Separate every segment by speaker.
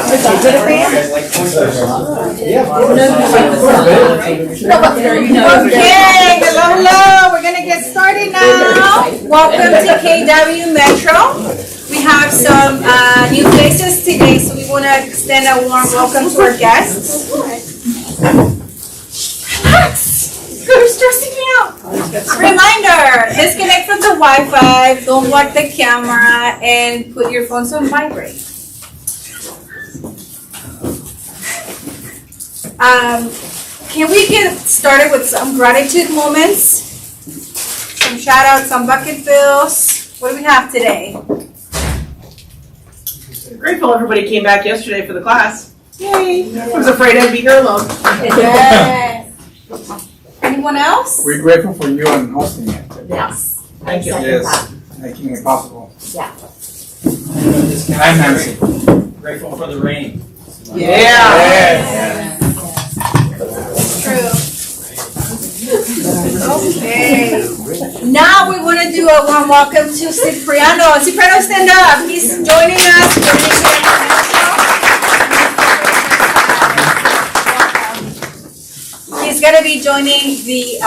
Speaker 1: Okay, hello. We're gonna get started now. Welcome to KW Metro. We have some new faces today, so we want to extend a warm welcome to our guests. Relax. You're stressing me out. Reminder: disconnect from the Wi-Fi. Don't block the camera, and put your phones on vibrate. Can we get started with some gratitude moments? Some shout outs, some bucket fills. What do we have today?
Speaker 2: Grateful everybody came back yesterday for the class.
Speaker 1: Yay!
Speaker 2: I was afraid I'd be here alone.
Speaker 1: Yes. Anyone else?
Speaker 3: We're grateful for you and hosting it.
Speaker 4: Yes.
Speaker 2: Thank you.
Speaker 3: Yes, making it possible.
Speaker 4: Yeah.
Speaker 3: I'm Nancy.
Speaker 5: Grateful for the rain.
Speaker 2: Yeah.
Speaker 1: True. Okay. Now we want to do a warm welcome to Cipriano. Cipriano, stand up. He's joining us. He's going to be joining the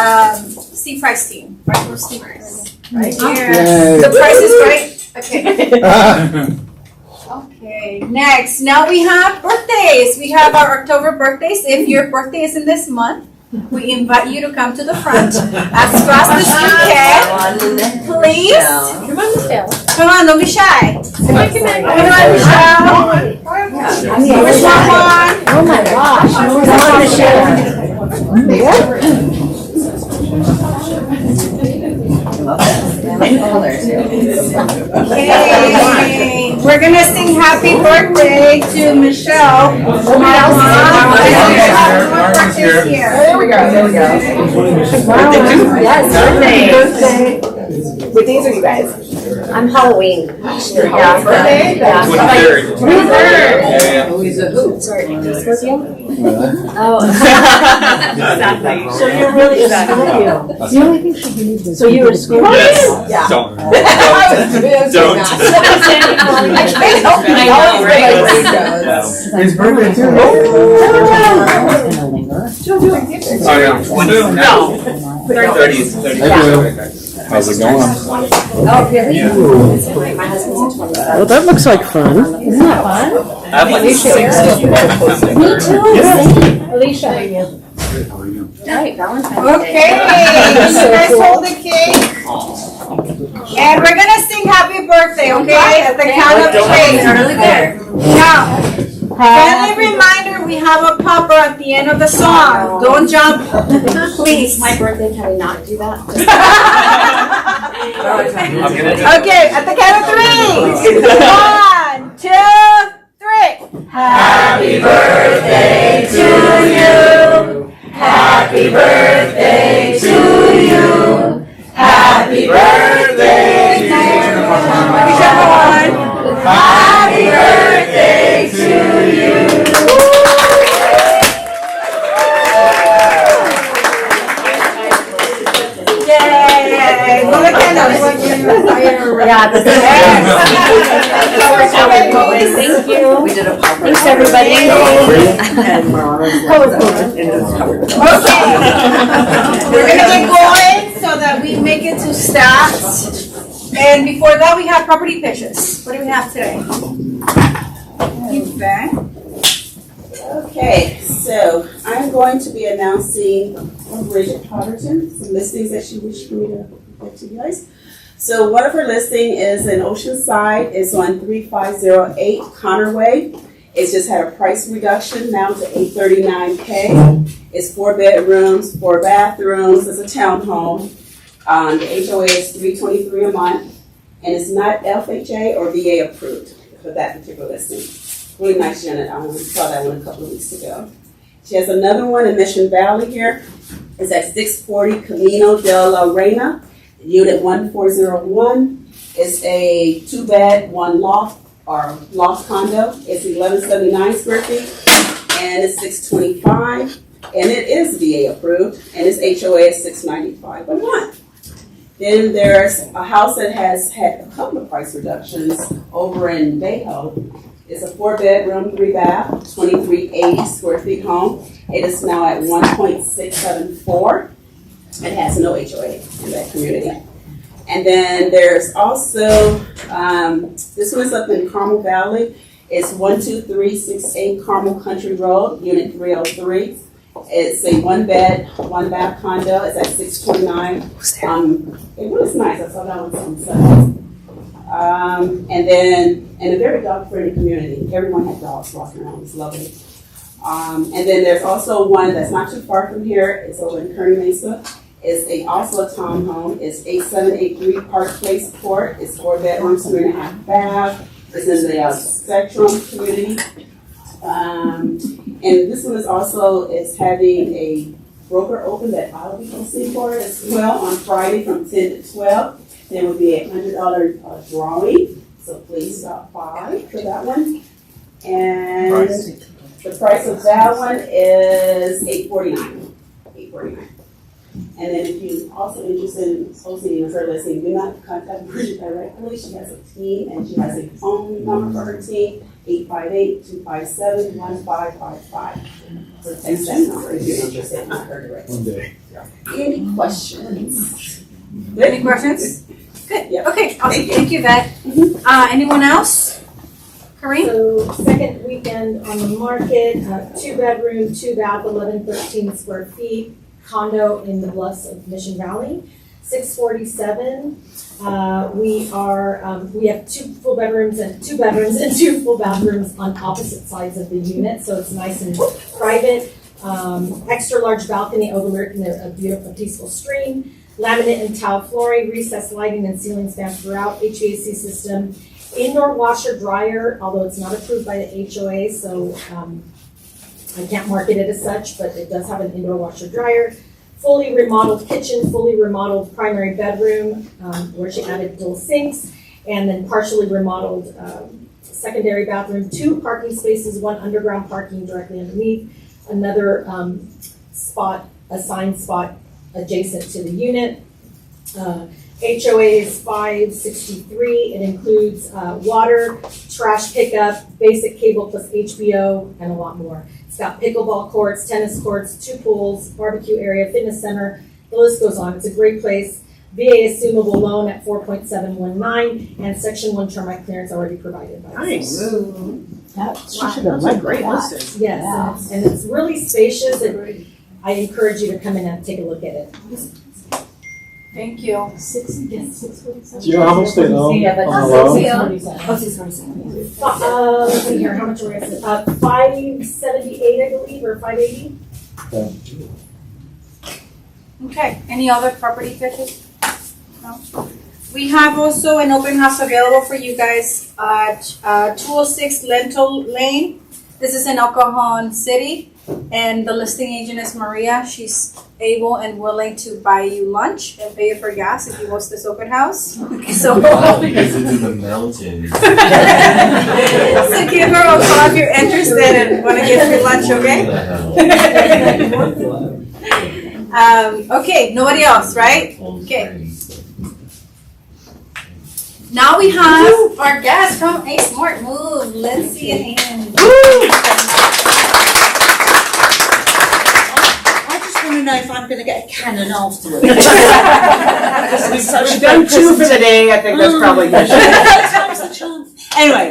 Speaker 1: C Price team. Right? We're steamers. Right here.
Speaker 3: Yay.
Speaker 1: The price is right. Okay. Okay, next. Now we have birthdays. We have our October birthdays. If your birthday is in this month, we invite you to come to the front as fast as you can. Please.
Speaker 4: Come on, Michelle.
Speaker 1: Come on, don't be shy. Come on, Michelle. Where's someone?
Speaker 4: Oh my gosh. Come on, Michelle.
Speaker 1: Okay, we're gonna sing happy birthday to Michelle.
Speaker 4: There we go. Yes, birthday. What days are you guys? I'm Halloween. Yeah, birthday? Yeah. 23rd. He's a who? Sorry, Scorpio? Oh. Exactly. So you're really a Scorpio. The only thing she needs is. So you're a Scorpio?
Speaker 5: Yes.
Speaker 4: Yeah.
Speaker 5: Don't.
Speaker 4: Don't.
Speaker 3: His birthday too.
Speaker 5: Oh, yeah. No. 30.
Speaker 6: How's it going?
Speaker 4: Oh, really? My husband's a 27.
Speaker 7: Well, that looks like fun.
Speaker 4: Isn't that fun?
Speaker 5: I have like 6 people.
Speaker 4: Me too.
Speaker 7: Yeah.
Speaker 4: Alicia. Right, Valentine's
Speaker 1: Okay, you guys hold the cake. And we're gonna sing happy birthday, okay? At the count of three.
Speaker 4: Early there.
Speaker 1: Now, friendly reminder, we have a popper at the end of the song. Don't jump, please.
Speaker 4: My birthday, can we not do that?
Speaker 5: I'm gonna do
Speaker 1: Okay, at the count of 3. 1, 2, 3. Happy birthday to you. Happy birthday to you. Happy birthday to you. Happy birthday to you. Yay! Well, look at us.
Speaker 4: Yeah, that's it. Thank you. We did a pop. Thanks, everybody.
Speaker 1: Okay. We're gonna get going so that we make it to stats. And before that, we have property pitches. What do we have today?
Speaker 8: Okay, so I'm going to be announcing Bridget Potterton, some listings that she wished for me to get to you guys. So one of her listing is in Oceanside. It's on 3508 Connor Way. It's just had a price reduction now to $839K. It's 4 bedrooms, 4 bathrooms. It's a townhome. The HOA is $323 a month, and it's not FHA or VA approved for that particular listing. Really nice unit. I saw that one a couple of weeks ago. She has another one in Mission Valley here. It's at 640 Camino de la Reina, unit 1401. It's a 2-bed, 1 loft or loft condo. It's 1179 square feet, and it's $625. And it is VA approved, and its HOA is $695 a month. Then there's a house that has had a couple of price reductions over in Bayho. It's a 4-bedroom, 3-bath, 2380 square feet home. It is now at 1.674. It has no HOA in that community. And then there's also, this one is up in Carmel Valley. It's 12368 Carmel Country Road, Unit 303. It's a 1-bed, 1-bath condo. It's at 629. It was nice. I saw that one on Sunday. And then, in a very dog-friendly community. Everyone had dogs walking around. It's lovely. And then there's also one that's not too far from here. It's over in Kearney Mesa. It's also a townhome. It's 8783 Park Place Court. It's 4 bedrooms, 3.5 baths. It's in the Spectrum community. And this one is having a broker open that I'll be hosting for it as well on Friday from 10 to 12. There will be a $100 drawing, so please stop by for that one. And the price of that one is $849. $849. And then if you're also interested in hosting her listing, do not contact Bridget directly. She has a team and she has a phone number for her team, 858-257-1555. So text that number if you're interested in her directly. Any questions?
Speaker 1: Any questions? Good.
Speaker 8: Yeah.
Speaker 1: Okay, awesome. Thank you, Vet. Anyone else? Kareem?
Speaker 4: So second weekend on the market, 2-bedroom, 2-bath, 1113 square feet, condo in the Bluffs of Mission Valley, 647. We have 2 full bedrooms and 2 full bathrooms on opposite sides of the unit, so it's nice and private. Extra large balcony overlooking a beautiful, peaceful stream. Laminate and tile flooring, recessed lighting and ceiling fans throughout, HVAC system, indoor washer dryer, although it's not approved by the HOA, so I can't market it as such, but it does have an indoor washer dryer. Fully remodeled kitchen, fully remodeled primary bedroom, where she added dual sinks, and then partially remodeled secondary bathroom, 2 parking spaces, 1 underground parking directly underneath, another assigned spot adjacent to the unit. HOA is 563. It includes water, trash pickup, basic cable plus HBO, and a lot more. It's got pickleball courts, tennis courts, 2 pools, barbecue area, fitness center. The list goes on. It's a great place. VA assumable loan at 4.719, and Section 1 termite clearance already provided by us.
Speaker 2: Nice.
Speaker 7: She should have liked
Speaker 2: Great
Speaker 7: that.
Speaker 2: listing.
Speaker 4: Yes, and it's really spacious. I encourage you to come in and take a look at it.
Speaker 1: Thank you.
Speaker 4: 647.
Speaker 6: Do you know how much they owe
Speaker 4: Yeah, but
Speaker 6: on the loan?
Speaker 4: 647. Let's see here, how much were it? 578, I believe, or 580.
Speaker 1: Okay, any other property pitches? No? We have also an open house available for you guys at 206 Lentil Lane. This is in El Cajon City, and the listing agent is Maria. She's able and willing to buy you lunch and pay you for gas if you host this open house. So,
Speaker 9: Because it's in the mountains.
Speaker 1: so give her a call if you're interested and want to get free lunch, okay? Okay, nobody else, right? Okay. Now we have our guest from A Smart Move, Lindsay and Ian.
Speaker 10: I just want to know if I'm going to get a cannon afterwards.
Speaker 2: We've done 2 for the day. I think that's probably good.
Speaker 10: Time's the chance. Anyway,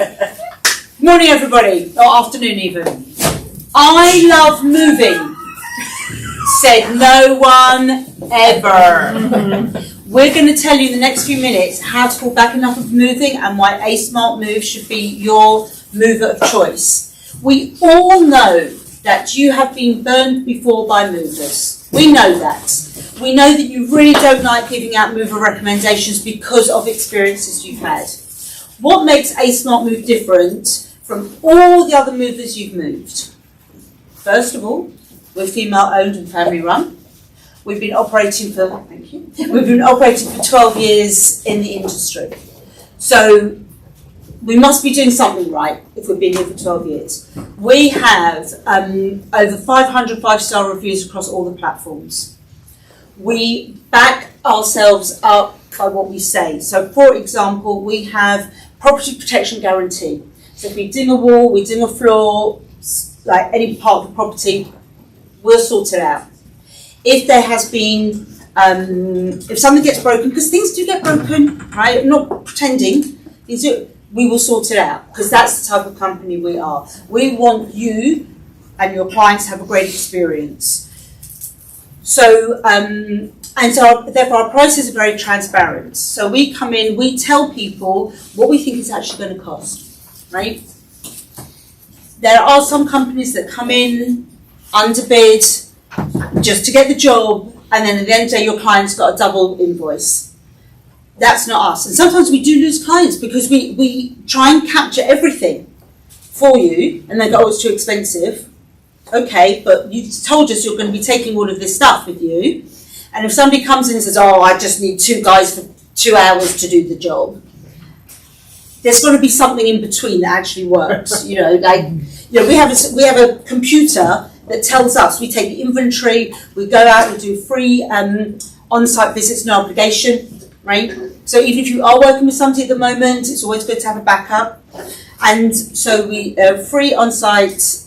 Speaker 10: morning everybody, or afternoon even. I love moving. Said no one ever. We're going to tell you in the next few minutes how to pull back enough of moving and why A Smart Move should be your mover of choice. We all know that you have been burned before by movers. We know that. We know that you really don't like giving out mover recommendations because of experiences you've had. What makes A Smart Move different from all the other movers you've moved? First of all, we're female owned and family run. We've been operating for 12 years in the industry. So we must be doing something right if we've been here for 12 years. We have over 500 5-star reviews across all the platforms. We back ourselves up by what we say. So for example, we have property protection guarantee. So if we ding a wall, we ding a floor, like any part of the property, we'll sort it out. If there has been, if something gets broken, because things do get broken, right? I'm not pretending, we will sort it out, because that's the type of company we are. We want you and your clients to have a great experience. So, therefore our prices are very transparent. So we come in, we tell people what we think it's actually going to cost, right? There are some companies that come in, underbid, just to get the job, and then at the end of the day your client's got a double invoice. That's not us. And sometimes we do lose clients because we try and capture everything for you, and they go, oh, it's too expensive. Okay, but you told us you're going to be taking all of this stuff with you. And if somebody comes in and says, oh, I just need 2 guys for 2 hours to do the job, there's got to be something in between that actually works. We have a computer that tells us, we take the inventory, we go out and do free on-site visits, no obligation, right? So even if you are working with somebody at the moment, it's always good to have a backup. And so we free on-site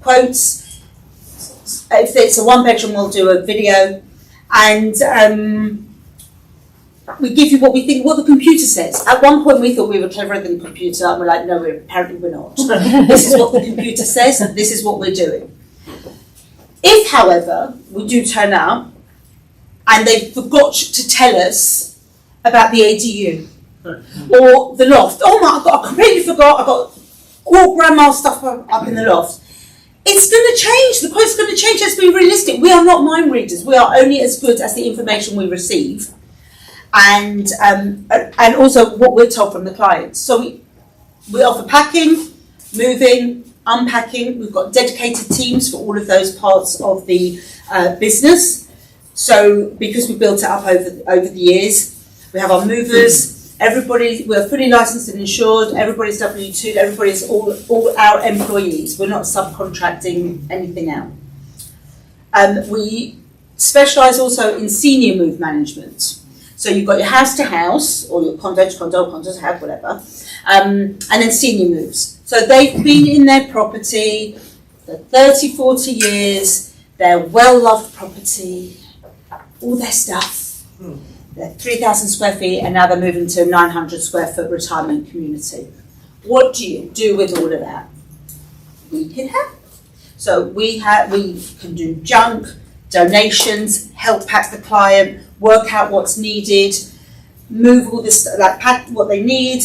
Speaker 10: quotes. If it's a 1-bedroom, we'll do a video, and we give you what we think, what the computer says. At one point we thought we were cleverer than the computer, and we're like, no, apparently we're not. This is what the computer says, and this is what we're doing. If, however, we do turn up, and they forgot to tell us about the ADU, or the loft, oh my God, I completely forgot, I got all grandma's stuff up in the loft. It's going to change. The quote's going to change. Let's be realistic. We are not mind readers. We are only as good as the information we receive, and also what we're told from the clients. So we offer packing, moving, unpacking. We've got dedicated teams for all of those parts of the business. So because we built it up over the years, we have our movers. We're fully licensed and insured, everybody's W2, everybody's all our employees. We're not subcontracting anything out. We specialise also in senior move management. So you've got your house to house, or your condo to condo to house, whatever, and then senior moves. So they've been in their property for 30, 40 years, they're well-loved property, all their stuff. They're 3,000 square feet, and now they're moving to a 900 square foot retirement community. What do you do with all of that? We can help. So we can do junk, donations, help pack the client, work out what's needed, move all this, like pack what they need,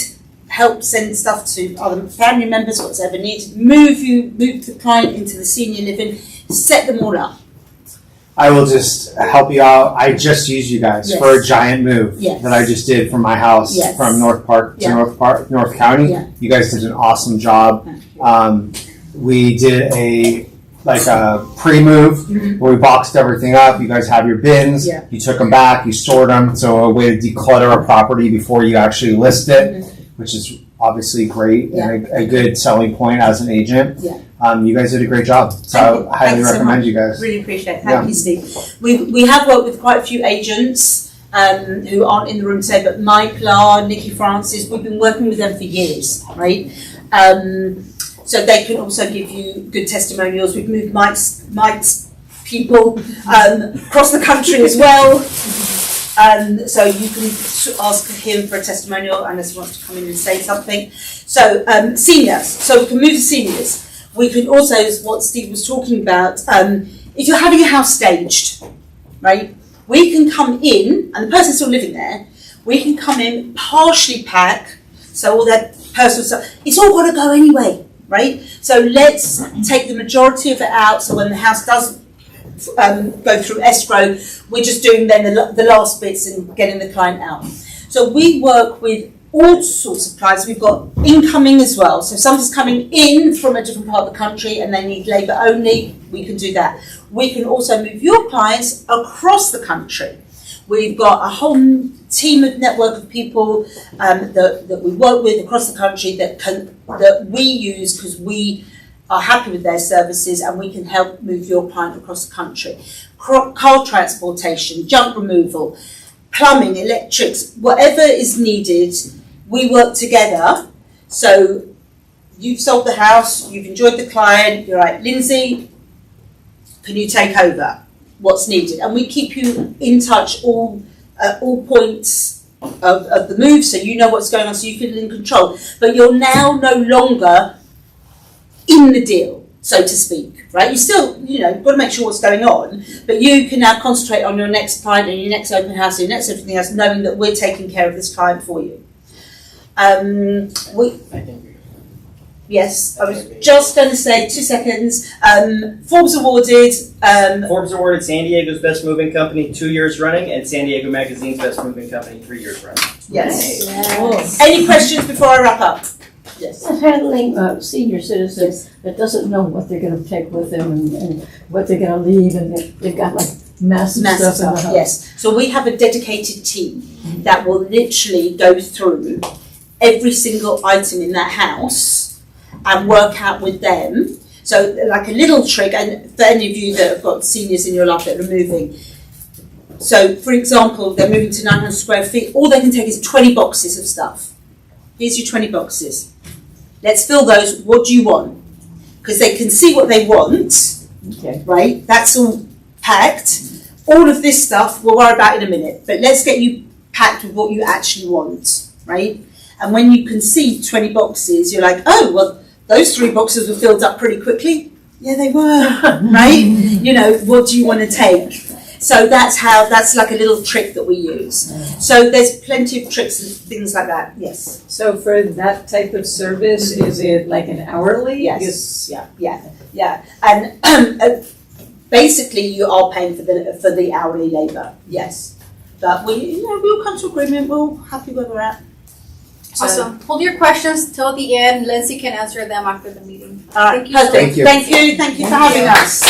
Speaker 10: help send stuff to other family members, what's ever needed, move the client into the senior living, set them all up.
Speaker 6: I will just help you out. I just used you guys for a giant move that I just did from my house from North Park to North County. Yeah. You guys did an awesome job. We did a pre-move where we boxed everything up. You guys have your bins. Yeah. You took them back. You stored them. So a way to declutter a property before you actually list it, which is obviously great and a good selling point as an agent. Yeah. You guys did a great job. So I highly recommend you guys.
Speaker 10: Really appreciate it. Thank you, Steve. We have worked with quite a few agents who aren't in the room today, but Mike Lahr, Nikki Francis, we've been working with them for years, right? So they can also give you good testimonials. We've moved Mike's people across the country as well. So you can ask him for a testimonial unless he wants to come in and say something. So seniors. So we can move to seniors. We can also, what Steve was talking about, if you're having a house staged, right, we can come in, and the person's still living there, we can come in, partially pack, so all that personal stuff, it's all got to go anyway, right? So let's take the majority of it out, so when the house does go through escrow, we're just doing then the last bits and getting the client out. So we work with all sorts of clients. We've got incoming as well. So if somebody's coming in from a different part of the country and they need labour only, we can do that. We can also move your clients across the country. We've got a whole team of network of people that we work with across the country that we use because we are happy with their services, and we can help move your client across the country. Car transportation, junk removal, plumbing, electrics, whatever is needed, we work together. So you've sold the house, you've enjoyed the client, you're like, Lindsay, can you take over? What's needed? And we keep you in touch all points of the move, so you know what's going on, so you feel in control. But you're now no longer in the deal, so to speak, right? You still, you've got to make sure what's going on, but you can now concentrate on your next client and your next open house and your next everything else, knowing that we're taking care of this client for you. Yes, I was just going to say 2 seconds. Forbes awarded.
Speaker 5: Forbes awarded San Diego's Best Moving Company 2 years running, and San Diego Magazine's Best Moving Company 3 years running.
Speaker 10: Yes. Any questions before I wrap up? Yes.
Speaker 7: Handling senior citizens that doesn't know what they're going to take with them and what they're going to leave, and they've got like massive stuff in the house.
Speaker 10: Yes. So we have a dedicated team that will literally go through every single item in that house and work out with them. So like a little trick, and for any of you that have got seniors in your life that are moving. So for example, they're moving to 900 square feet, all they can take is 20 boxes of stuff. Here's your 20 boxes. Let's fill those, what do you want? Because they can see what they want, right? That's all packed. All of this stuff we'll worry about in a minute, but let's get you packed with what you actually want, right? And when you can see 20 boxes, you're like, oh, well, those 3 boxes were filled up pretty quickly. Yeah, they were, right? What do you want to take? So that's like a little trick that we use. So there's plenty of tricks and things like that, yes.
Speaker 11: So for that type of service, is it like an hourly?
Speaker 10: Yes, yeah. And basically you are paying for the hourly labour, yes. But we'll come to agreement, we're happy where we're at. So,
Speaker 1: Awesome. Hold your questions till the end. Lindsay can answer them after the meeting.
Speaker 10: Thank you.
Speaker 6: Thank you.
Speaker 10: Thank you for having us.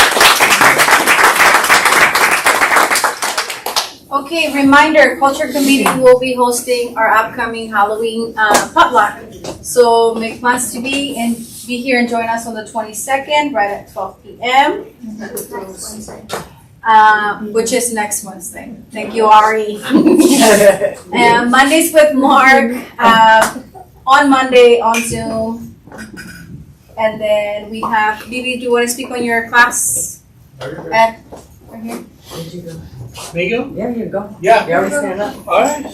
Speaker 1: Okay, reminder, Culture Committee will be hosting our upcoming Halloween potluck. So make plans to be here and join us on the 22nd, right at 12 p.m. Which is next Wednesday. Thank you, Ari. And Mondays with Mark, on Monday on Zoom. And then we have, Bibi, do you want to speak on your class? Right here.
Speaker 3: Me go?
Speaker 11: Yeah, you go.
Speaker 3: Yeah.
Speaker 11: You already stand up.
Speaker 3: All right.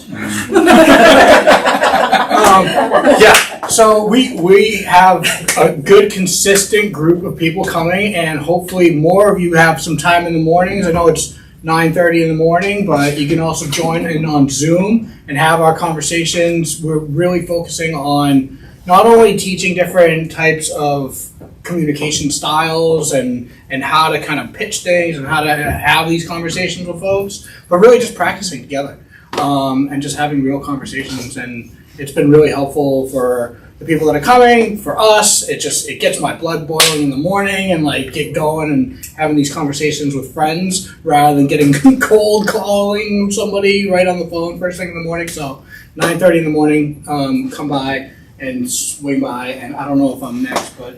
Speaker 3: Yeah. So we have a good, consistent group of people coming, and hopefully more of you have some time in the mornings. I know it's 9:30 in the morning, but you can also join in on Zoom and have our conversations. We're really focusing on not only teaching different types of communication styles and how to kind of pitch things and how to have these conversations with folks, but really just practicing together and just having real conversations. And it's been really helpful for the people that are coming, for us. It gets my blood boiling in the morning and like get going and having these conversations with friends rather than getting cold calling somebody right on the phone first thing in the morning. So 9:30 in the morning, come by and swing by, and I don't know if I'm next, but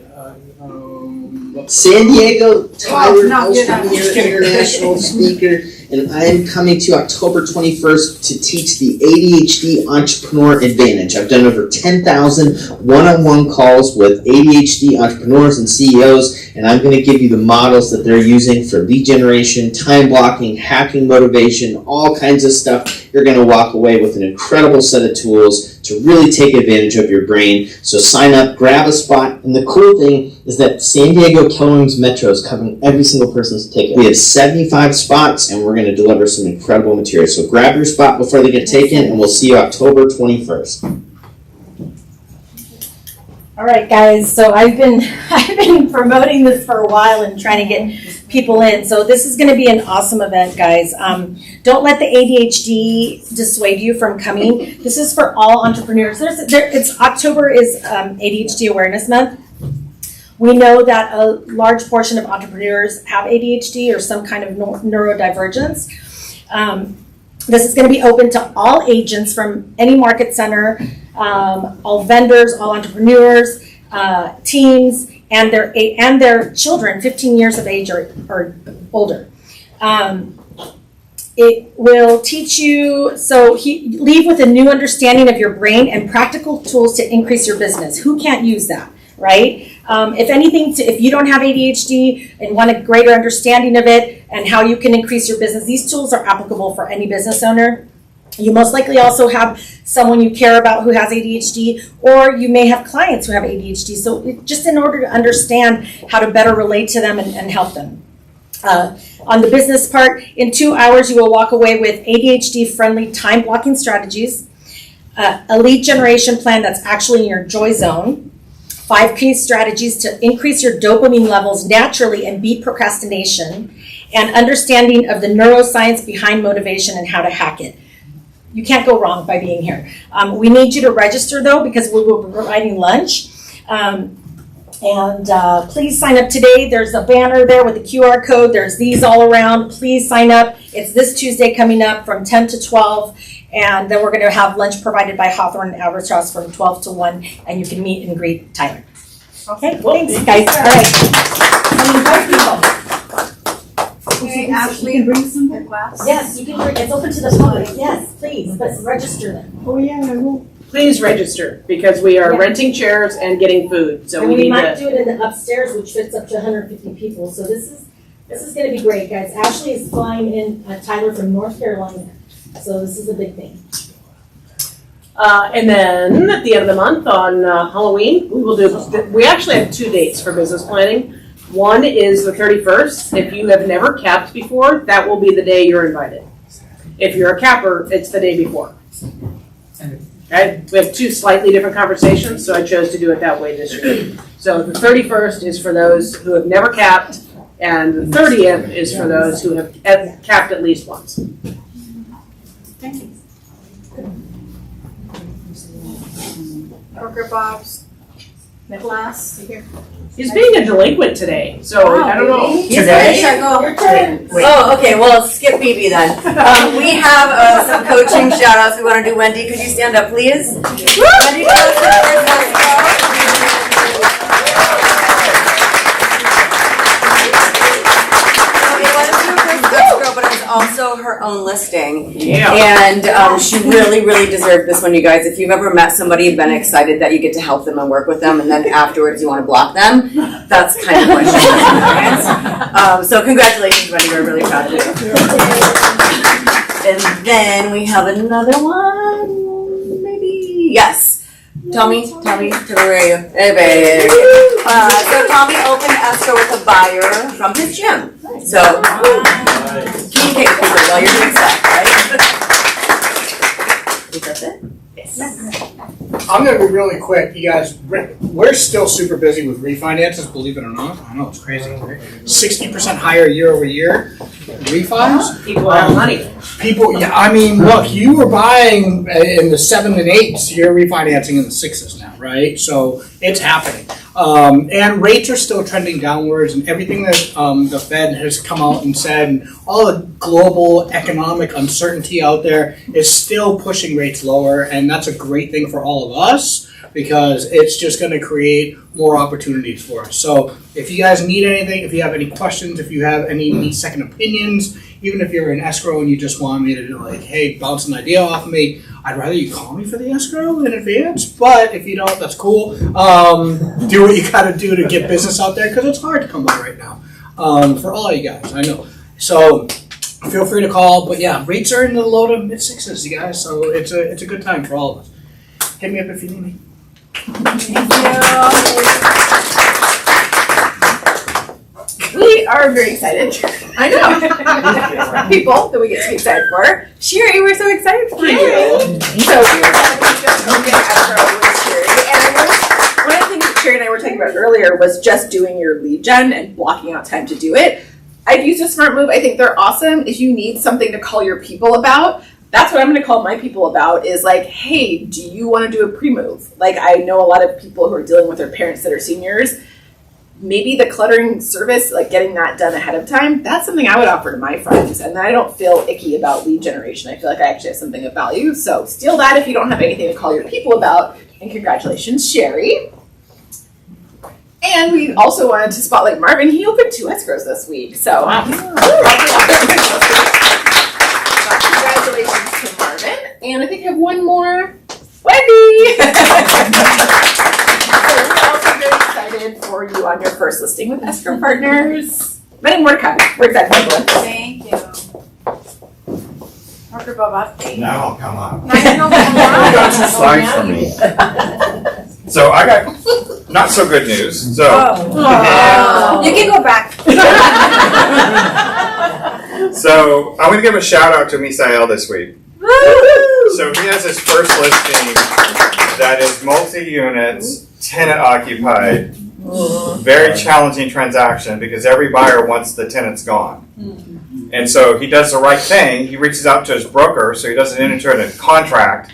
Speaker 12: San Diego, Tyler
Speaker 1: no, you're not.
Speaker 12: international speaker, and I'm coming to October 21st to teach the ADHD Entrepreneur Advantage. I've done over 10,000 one-on-one calls with ADHD entrepreneurs and CEOs, and I'm going to give you the models that they're using for lead generation, time blocking, hacking motivation, all kinds of stuff. You're going to walk away with an incredible set of tools to really take advantage of your brain. So sign up, grab a spot, and the cool thing is that San Diego Keller Metro is covering every single person's ticket. We have 75 spots, and we're going to deliver some incredible material. So grab your spot before they get taken, and we'll see you October 21st.
Speaker 13: All right, guys. So I've been promoting this for a while and trying to get people in. So this is going to be an awesome event, guys. Don't let the ADHD dissuade you from coming. This is for all entrepreneurs. October is ADHD Awareness Month. We know that a large portion of entrepreneurs have ADHD or some kind of neurodivergence. This is going to be open to all agents from any market center, all vendors, all entrepreneurs, teens, and their children, 15 years of age or older. It will teach you, leave with a new understanding of your brain and practical tools to increase your business. Who can't use that? right? If anything, if you don't have ADHD and want a greater understanding of it and how you can increase your business, these tools are applicable for any business owner. You most likely also have someone you care about who has ADHD, or you may have clients who have ADHD. So just in order to understand how to better relate to them and help them. On the business part, in 2 hours, you will walk away with ADHD-friendly time blocking strategies, a lead generation plan that's actually in your joy zone, 5 key strategies to increase your dopamine levels naturally and beat procrastination, and understanding of the neuroscience behind motivation and how to hack it. You can't go wrong by being here. We need you to register though, because we will be providing lunch. Please sign up today. There's a banner there with the QR code. There's these all around. Please sign up. It's this Tuesday coming up from 10 to 12. And then we're going to have lunch provided by Hawthorne and Albatross from 12 to 1. And you can meet and greet Tyler. Okay, thanks guys. All right.
Speaker 1: Okay, Ashley, you can bring some glass.
Speaker 13: Yes, you can bring, it's open to the public. Yes, please, but register them.
Speaker 2: Oh, yeah, I will. Please register, because we are renting chairs and getting food, so
Speaker 13: And
Speaker 2: we
Speaker 13: we
Speaker 2: need
Speaker 13: might
Speaker 2: to.
Speaker 13: do it in the upstairs, which fits up to 150 people. So this is going to be great, guys. Ashley is flying in Tyler from North Carolina, so this is a big thing.
Speaker 2: And then at the end of the month on Halloween, we will do. We actually have 2 dates for business planning. One is the 31st. If you have never capped before, that will be the day you're invited. If you're a capper, it's the day before. Okay? We have 2 slightly different conversations, so I chose to do it that way this year. So the 31st is for those who have never capped, and the 30th is for those who have capped at least once.
Speaker 1: Thank you. Burger Bob's glass here.
Speaker 2: He's being a delinquent today, so I don't know.
Speaker 1: Today? Your turn.
Speaker 14: Oh, okay, well, skip BB then. We have some coaching shout outs we want to do. Wendy, could you stand up, please? Wendy, but it's also her own listing.
Speaker 2: Yeah.
Speaker 14: And she really, really deserved this one, you guys. If you've ever met somebody, been excited that you get to help them and work with them, and then afterwards you want to block them, that's kind of what she experienced. So congratulations, Wendy. We're really proud of you. And then we have another one, maybe. Yes. Tommy, where are you? Hey, babe. So Tommy opened escrow with a buyer from his gym. So, king cake for while you're doing stuff, right? Is that it? Yes.
Speaker 3: I'm gonna be really quick, you guys. We're still super busy with refinances, believe it or not. I know it's crazy. 60% higher year over year refis.
Speaker 2: People have money.
Speaker 3: People, yeah. I mean, look, you were buying in the 7 and 8s. You're refinancing in the 6s now, right? So it's happening. And rates are still trending downwards, and everything that the Fed has come out and said, and all the global economic uncertainty out there is still pushing rates lower, and that's a great thing for all of us because it's just going to create more opportunities for us. So if you guys need anything, if you have any questions, if you have any second opinions, even if you're in escrow and you just want me to do like, hey, bounce an idea off of me, I'd rather you call me for the escrow in advance, but if you don't, that's cool. Do what you gotta do to get business out there because it's hard to come by right now for all you guys, I know. So feel free to call, but yeah, rates are in the low to mid 6s, you guys, so it's a good time for all of us. Hit me up if you need me.
Speaker 1: Thank you.
Speaker 15: We are very excited. I know. People that we get to be excited for. Sherry, we're so excited for you. So we were talking just open escrow with Sherry. And I know one of the things that Sherry and I were talking about earlier was just doing your lead gen and blocking out time to do it. I've used a smart move. I think they're awesome. If you need something to call your people about, that's what I'm going to call my people about is like, hey, do you want to do a pre-move? Like I know a lot of people who are dealing with their parents that are seniors. Maybe the cluttering service, like getting that done ahead of time, that's something I would offer to my friends. And I don't feel icky about lead generation. I feel like I actually have something of value. So steal that if you don't have anything to call your people about. And congratulations, Sherry. And we also wanted to spotlight Marvin. He opened 2 escrows this week. So congratulations to Marvin. And I think I have one more. Wendy! So we're also very excited excited for you on your first listing with Escrow Partners. Many more to come. We're excited.
Speaker 1: Thank you. Dr. Babasti.
Speaker 16: No, come on.
Speaker 1: I don't know what
Speaker 16: You got 2 slides for me. So I got not so good news. So
Speaker 1: You can go back.
Speaker 16: So I'm gonna give a shout out to Misael this week. So he has his first listing that is multi-units, tenant occupied. Very challenging transaction because every buyer wants the tenants gone. And so he does the right thing. He reaches out to his broker so he doesn't enter into a contract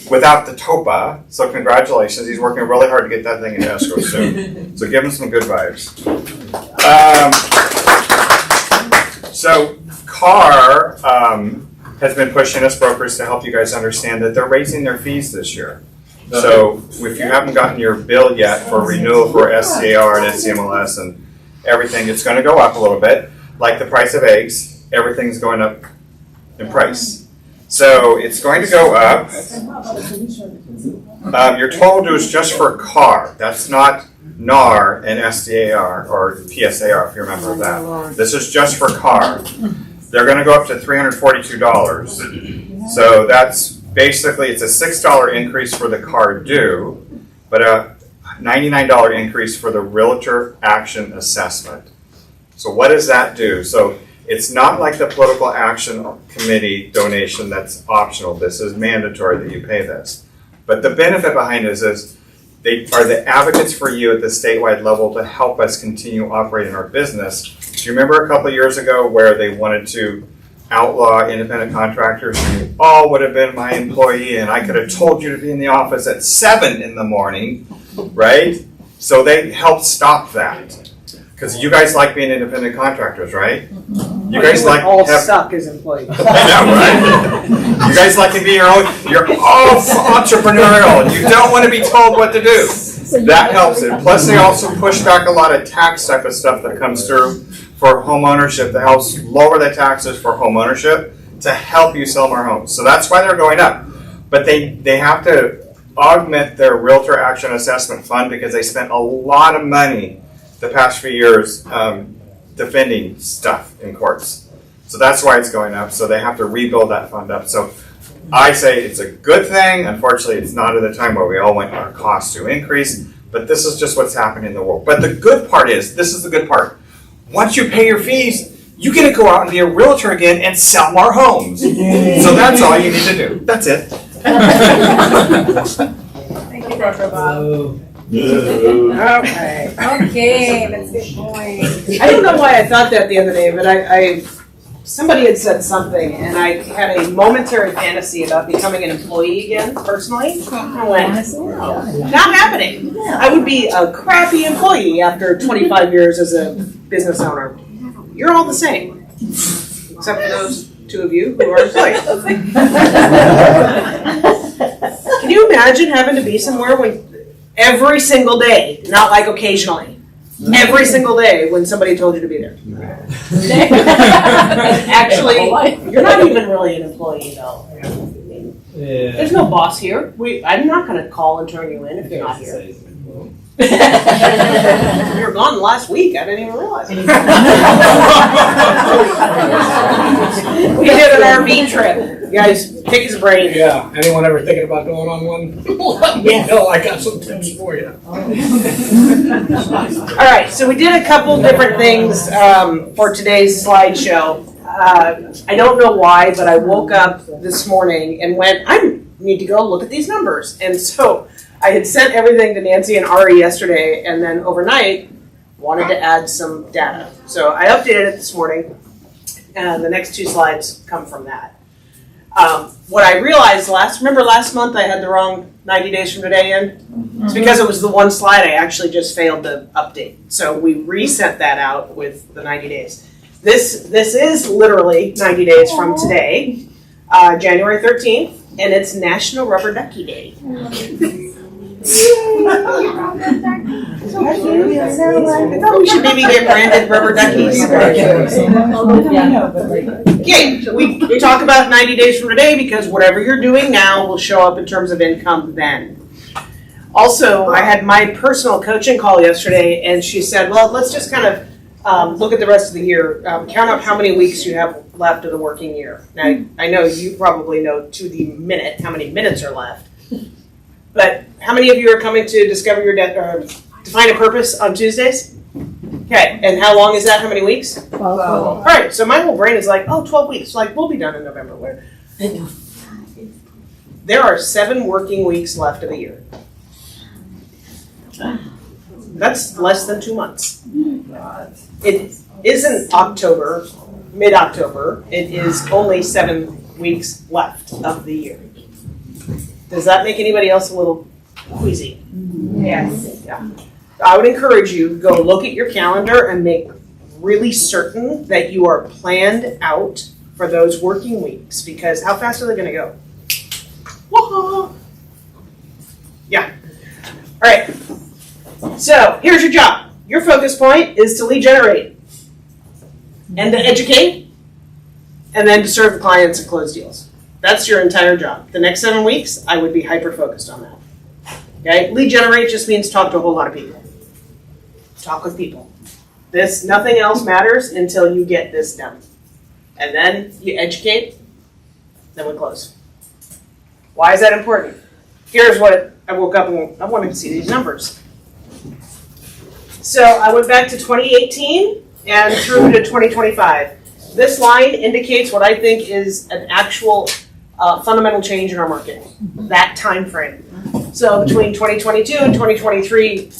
Speaker 16: without the TOPA. So congratulations. He's working really hard to get that thing in escrow soon. So give him some good vibes. So Carr has been pushing us brokers to help you guys understand that they're raising their fees this year. So if you haven't gotten your bill yet for renewal for SCAR and SCMLS and everything, it's going to go up a little bit. Like the price of eggs, everything's going up in price. So it's going to go up. Your total due is just for Carr. That's not NAR and SDAR or PSAR, if you remember that. This is just for Carr. They're going to go up to $342. So that's basically, it's a $6 increase for the Carr due, but a $99 increase for the Realtor Action Assessment. So what does that do? So it's not like the Political Action Committee donation that's optional. This is mandatory that you pay this. But the benefit behind this is they are the advocates for you at the statewide level to help us continue operating our business. Do you remember a couple of years ago where they wanted to outlaw independent contractors and you all would have been my employee and I could have told you to be in the office at 7 in the morning, right? So they helped stop that. Because you guys like being independent contractors, right? You guys like
Speaker 2: all suck as employees.
Speaker 16: I know, right? You guys like to be your own. You're all entrepreneurial, and you don't want to be told what to do. That helps it. Plus, they also push back a lot of tax type of stuff that comes through for home ownership that helps lower the taxes for home ownership to help you sell more homes. So that's why they're going up. But they have to augment their Realtor Action Assessment Fund because they spent a lot of money the past few years defending stuff in courts. So that's why it's going up. So they have to rebuild that fund up. So I say it's a good thing. Unfortunately, it's not at a time where we all want our costs to increase, but this is just what's happening in the world. But the good part is, this is the good part. Once you pay your fees, you get to go out and be a realtor again and sell more homes. So that's all you need to do. That's it.
Speaker 1: Thank you, Dr. Bob.
Speaker 2: Okay.
Speaker 1: Okay, let's get going.
Speaker 2: I don't know why I thought that the other day, but I somebody had said something, and I had a momentary fantasy about becoming an employee again, personally. I went, not happening. I would be a crappy employee after 25 years as a business owner. You're all the same, except for those 2 of you who are employees. Can you imagine having to be somewhere when every single day, not like occasionally, every single day when somebody told you to be there? Actually, you're not even really an employee though. There's no boss here. I'm not going to call and turn you in if you're not here. You were gone last week. I didn't even realize it. We did an RV trip. You guys, pick his brain.
Speaker 3: Yeah. Anyone ever thinking about going on one? Let me know. I got some tips for you.
Speaker 2: All right. So we did a couple different things for today's slideshow. I don't know why, but I woke up this morning and went, I need to go look at these numbers. And so I had sent everything to Nancy and Ari yesterday, and then overnight wanted to add some data. So I updated it this morning, and the next 2 slides come from that. What I realized remember last month I had the wrong 90 days from today in? It's because it was the one slide I actually just failed to update. So we resent that out with the 90 days. This is literally 90 days from today, January 13th, and it's National Rubber Ducky Day. I thought we should maybe get branded rubber duckies. Okay, we talk about 90 days from today because whatever you're doing now will show up in terms of income then. Also, I had my personal coaching call yesterday, and she said, well, let's just kind of look at the rest of the year. Count up how many weeks you have left of the working year. Now, I know you probably know to the minute how many minutes are left. But how many of you are coming to discover your define a purpose on Tuesdays? Okay, and how long is that? How many weeks?
Speaker 7: 12.
Speaker 2: All right, so my whole brain is like, 12 weeks. Like, we'll be done in November. Where? There are 7 working weeks left of the year. That's less than 2 months. It isn't October, mid-October. It is only 7 weeks left of the year. Does that make anybody else a little queasy?
Speaker 4: Yes.
Speaker 2: Yeah. I would encourage you, go look at your calendar and make really certain that you are planned out for those working weeks, because how fast are they going to go? Whoa. Yeah. All right. So here's your job. Your focus point is to lead generate and to educate and then to serve the clients and close deals. That's your entire job. The next 7 weeks, I would be hyper-focused on that. Okay? Lead generate just means talk to a whole lot of people. Talk with people. Nothing else matters until you get this done. And then you educate, then we close. Why is that important? Here's what I woke up and I wanted to see these numbers. So I went back to 2018 and through to 2025. This line indicates what I think is an actual fundamental change in our market, that time frame. So between 2022 and 2023,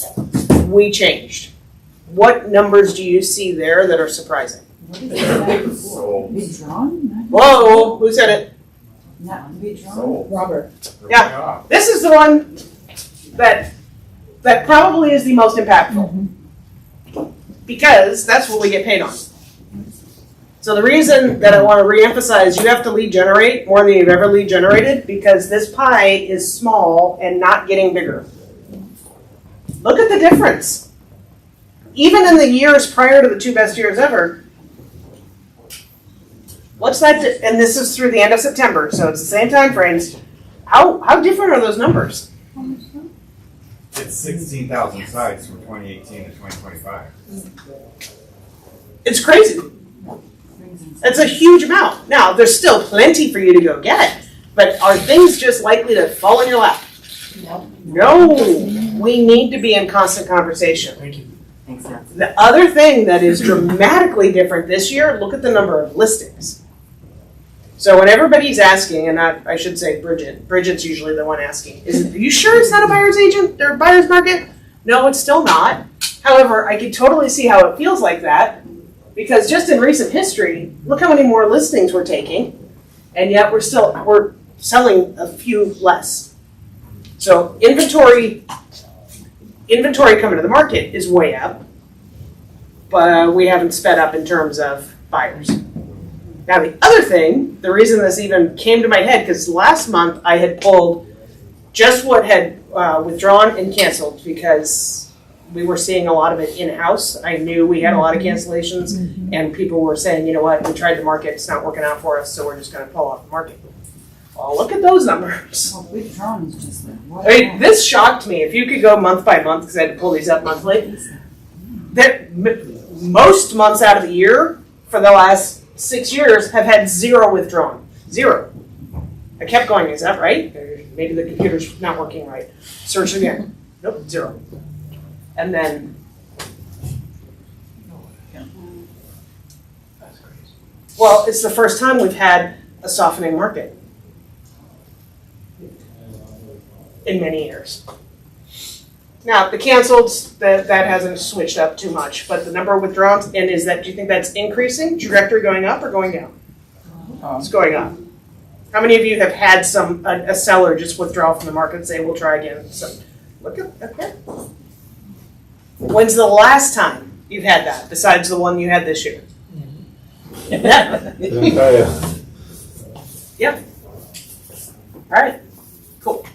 Speaker 2: we changed. What numbers do you see there that are surprising? Whoa, who said it?
Speaker 11: Robert.
Speaker 2: Yeah, this is the one that probably is the most impactful, because that's what we get paid on. So the reason that I want to reemphasize, you have to lead generate more than you've ever lead generated, because this pie is small and not getting bigger. Look at the difference. Even in the years prior to the 2 best years ever, what's that? And this is through the end of September, so it's the same time frames. How different are those numbers?
Speaker 16: It's 16,000 sites from 2018 to 2025.
Speaker 2: It's crazy. It's a huge amount. Now, there's still plenty for you to go get, but are things just likely to fall in your lap? No. We need to be in constant conversation.
Speaker 3: Thank you.
Speaker 2: The other thing that is dramatically different this year, look at the number of listings. So when everybody's asking, and I should say Bridget's usually the one asking, are you sure it's not a buyer's agent or buyer's market? No, it's still not. However, I can totally see how it feels like that, because just in recent history, look how many more listings we're taking, and yet we're selling a few less. So inventory coming to the market is way up, but we haven't sped up in terms of buyers. Now the other thing, the reason this even came to my head, because last month I had pulled just what had withdrawn and canceled, because we were seeing a lot of it in-house. I knew we had a lot of cancellations, and people were saying, you know what, we tried the market, it's not working out for us, so we're just going to pull off the market. Well, look at those numbers.
Speaker 11: Withdrawn is just like,
Speaker 2: I mean, this shocked me. If you could go month by month, because I had to pull these up monthly, most months out of the year for the last 6 years have had 0 withdrawn. 0. I kept going, is that right? Maybe the computer's not working right. Search again. Nope, 0. And then, well, it's the first time we've had a softening market in many years. Now, the canceleds, that hasn't switched up too much, but the number of withdrawals, and do you think that's increasing? Trajectory going up or going down? It's going up. How many of you have had a seller just withdraw from the market and say, we'll try again? So, look at that. When's the last time you've had that, besides the one you had this year? Yep. All right, cool.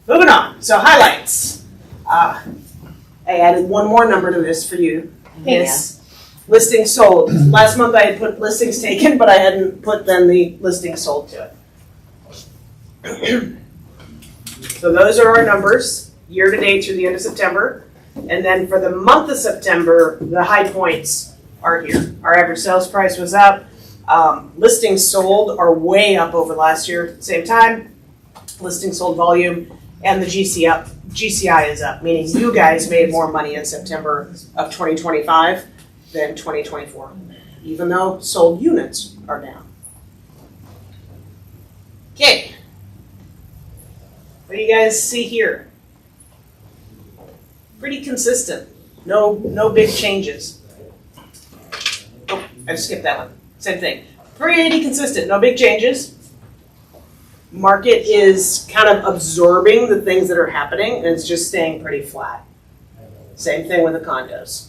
Speaker 2: Moving on, so highlights. I added one more number to this for you. It's listings sold. Last month I had put listings taken, but I hadn't put then the listings sold to it. So those are our numbers, year to date through the end of September. And then for the month of September, the high points are here. Our average sales price was up. Listings sold are way up over last year at the same time. Listing sold volume and the GCI is up, meaning you guys made more money in September of 2025 than 2024, even though sold units are down. Okay. What do you guys see here? Pretty consistent. No big changes. Oh, I just skipped that one. Same thing. Pretty consistent. No big changes. Market is kind of absorbing the things that are happening, and it's just staying pretty flat. Same thing with the condos.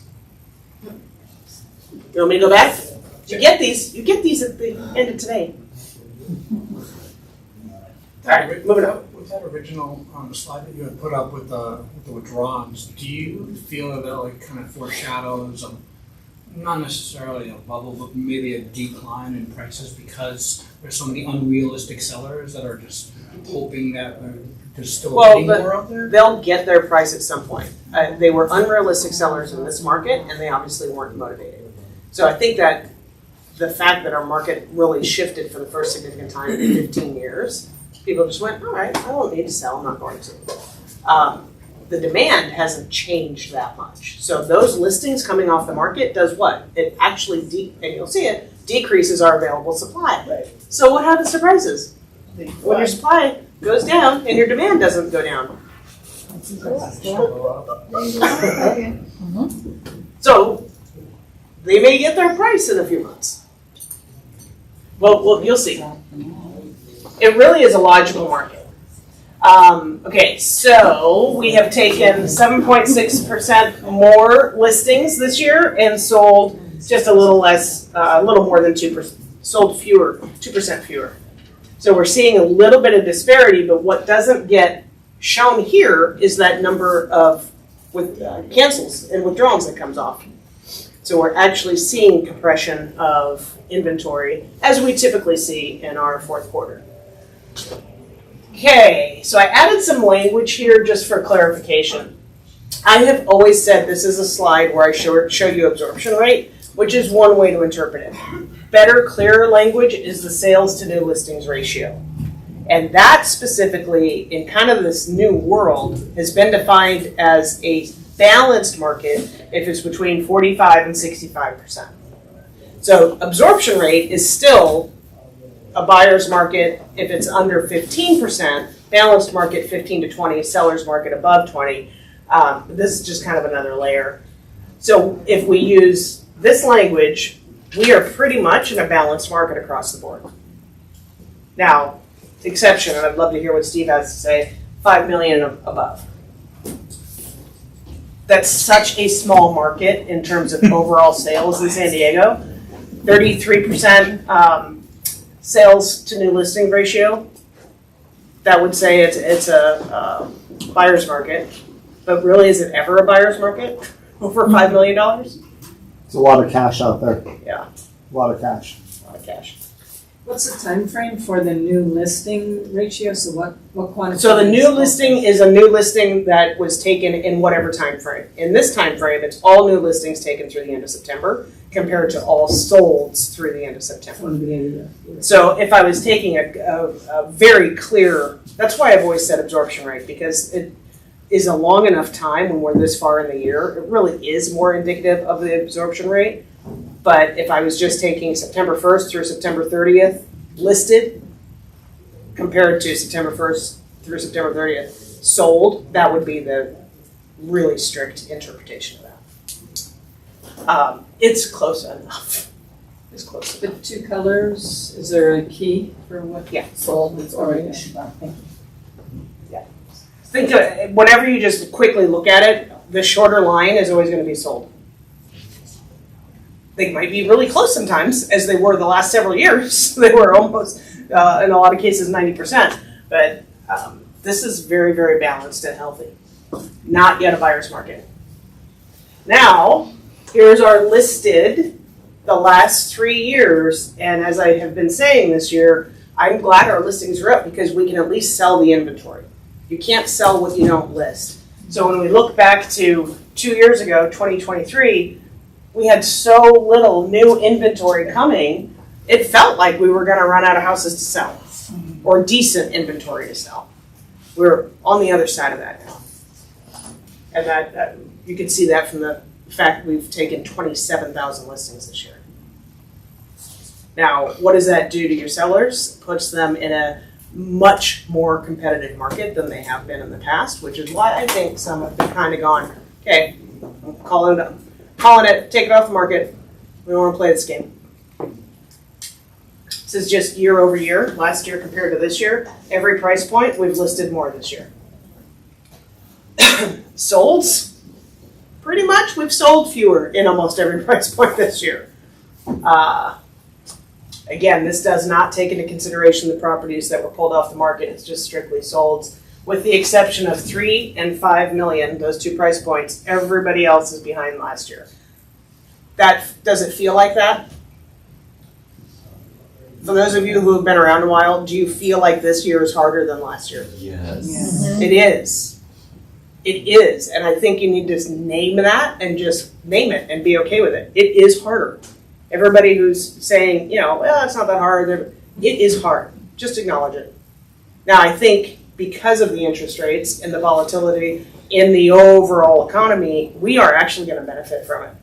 Speaker 2: You want me to go back? You get these. You get these at the end of today. All right, moving on.
Speaker 3: With that original slide that you had put up with the withdrawals, do you feel that like kind of foreshadows not necessarily a bubble, but maybe a decline in prices because there's so many unrealistic sellers that are just hoping that there's still bidding war out there?
Speaker 2: They'll get their price at some point. They were unrealistic sellers in this market, and they obviously weren't motivated. So I think that the fact that our market really shifted for the first significant time in 15 years, people just went, all right, I don't need to sell, I'm not going to. The demand hasn't changed that much. So those listings coming off the market does what? It actually, and you'll see it, decreases our available supply.
Speaker 3: Right.
Speaker 2: So what happens to prices? When your supply goes down and your demand doesn't go down. So they may get their price in a few months. Well, you'll see. It really is a logical market. Okay, so we have taken 7.6% more listings this year and sold just a little less, a little more than 2%, sold fewer, 2% fewer. So we're seeing a little bit of disparity, but what doesn't get shown here is that number of cancels and withdrawals that comes off. So we're actually seeing compression of inventory as we typically see in our fourth quarter. Okay, so I added some language here just for clarification. I have always said this is a slide where I show you absorption rate, which is one way to interpret it. Better, clearer language is the sales to new listings ratio. And that specifically, in kind of this new world, has been defined as a balanced market if it's between 45 and 65%. So absorption rate is still a buyer's market if it's under 15%, balanced market 15 to 20, seller's market above 20. This is just kind of another layer. So if we use this language, we are pretty much in a balanced market across the board. Now, exception, and I'd love to hear what Steve has to say, 5 million and above. That's such a small market in terms of overall sales in San Diego. 33% sales to new listing ratio. That would say it's a buyer's market. But really, is it ever a buyer's market? Over $5 million?
Speaker 6: It's a lot of cash out there.
Speaker 2: Yeah.
Speaker 6: A lot of cash.
Speaker 2: A lot of cash.
Speaker 11: What's the time frame for the new listing ratio? So what quantity?
Speaker 2: So the new listing is a new listing that was taken in whatever time frame. In this time frame, it's all new listings taken through the end of September compared to all solds through the end of September. So if I was taking a very clear, that's why I've always said absorption rate, because it is a long enough time when we're this far in the year. It really is more indicative of the absorption rate. But if I was just taking September 1st through September 30th listed compared to September 1st through September 30th sold, that would be the really strict interpretation of that. It's close enough. It's close enough.
Speaker 11: The two colors, is there a key for what sold that's already?
Speaker 2: Yeah. Think of it, whenever you just quickly look at it, the shorter line is always going to be sold. They might be really close sometimes, as they were the last several years. They were almost, in a lot of cases, 90%. But this is very, very balanced and healthy. Not yet a buyer's market. Now, here's our listed the last 3 years. And as I have been saying this year, I'm glad our listings are up because we can at least sell the inventory. You can't sell what you don't list. So when we look back to 2 years ago, 2023, we had so little new inventory coming, it felt like we were gonna run out of houses to sell, or decent inventory to sell. We're on the other side of that now. And that you can see that from the fact we've taken 27,000 listings this year. Now, what does that do to your sellers? Puts them in a much more competitive market than they have been in the past, which is why I think some have been kind of gone, okay, I'm calling it, take it off the market. We don't want to play this game. This is just year over year, last year compared to this year. Every price point, we've listed more this year. Solds? Pretty much, we've sold fewer in almost every price point this year. Again, this does not take into consideration the properties that were pulled off the market. It's just strictly solds. With the exception of 3 and 5 million, those two price points, everybody else is behind last year. Does it feel like that? For those of you who have been around a while, do you feel like this year is harder than last year?
Speaker 9: Yes.
Speaker 2: It is. It is. And I think you need to just name that and just name it and be okay with it. It is harder. Everybody who's saying, well, it's not that hard, it is hard. Just acknowledge it. Now, I think because of the interest rates and the volatility in the overall economy, we are actually going to benefit from it.